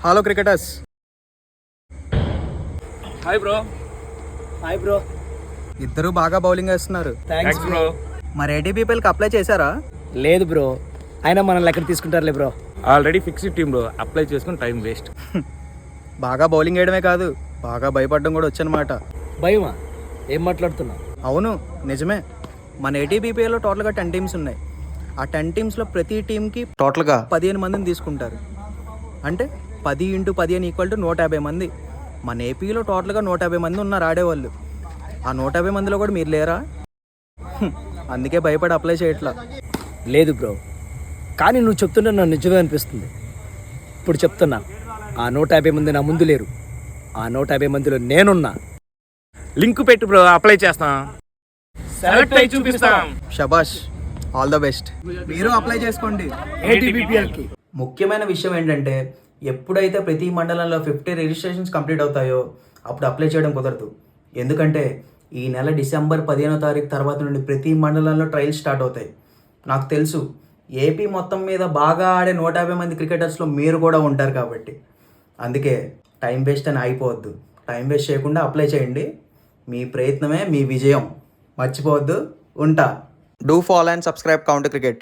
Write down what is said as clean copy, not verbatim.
Hello cricketers. Hi bro. Hi bro. ఇద్దరు బాగా bowling వేస్తున్నారు. Thanks bro. మరి ఏటీపీపీఎల్కి అప్లై చేశారా? లేదు బ్రో, అయినా మనల్ని ఎక్కడ తీసుకుంటారులే bro. Already fixed team bro, apply చేసుకుని టైం వేస్ట్. బాగా బౌలింగ్ వేయడమే కాదు, బాగా భయపడడం కూడా వచ్చనమాట. భయమా? ఏం మాట్లాడుతున్నావు? అవును, నిజమే. మన ఏటీపీపీఎల్లో టోటల్గా 10 టీమ్స్ ఉన్నాయి. ఆ 10 టీమ్స్లో ప్రతి టీంకి టోటల్గా 15 మందిని తీసుకుంటారు. అంటే 10 × 15 = 150 మంది. మన ఏపీలో టోటల్గా 150 మంది ఉన్నారు ఆడేవాళ్ళు. ఆ 150 మందిలో కూడా మీరు లేరా? అందుకే భయపడి అప్లై చేయట్లా. లేదు బ్రో, కానీ నువ్వు చెప్తుంటే నాకు నిజమే అనిపిస్తుంది. ఇప్పుడు చెప్తున్నా, ఆ 150 మంది నా ముందు లేరు. ఆ 150 మందిలో నేనున్నా. లింక్ పెట్టు బ్రో, అప్లై చేస్తాం. సెలెక్ట్ అయి చూపిస్తాం. షబాష్, ఆల్ ద బెస్ట్. మీరు అప్లై చేసుకోండి ఏటీపీపీఎల్కి. ముఖ్యమైన విషయం ఏంటంటే, ఎప్పుడైతే ప్రతి మండలంలో 50 రిజిస్ట్రేషన్స్ కంప్లీట్ అవుతాయో అప్పుడు అప్లై చేయడం కుదరదు. ఎందుకంటే ఈ నెల డిసెంబర్ 15వ తారీఖు తర్వాత నుండి ప్రతి మండలంలో ట్రయల్స్ స్టార్ట్ అవుతాయి. నాకు తెలుసు, ఏపీ మొత్తం మీద బాగా ఆడే 150 మంది క్రికెటర్స్లో మీరు కూడా ఉంటారు కాబట్టి. అందుకే టైం వేస్ట్ అని అయిపోవద్దు. టైం వేస్ట్ చేయకుండా అప్లై చేయండి. మీ ప్రయత్నమే మీ విజయం. మర్చిపోవద్దు. ఉంటా. Do follow and subscribe counter cricket.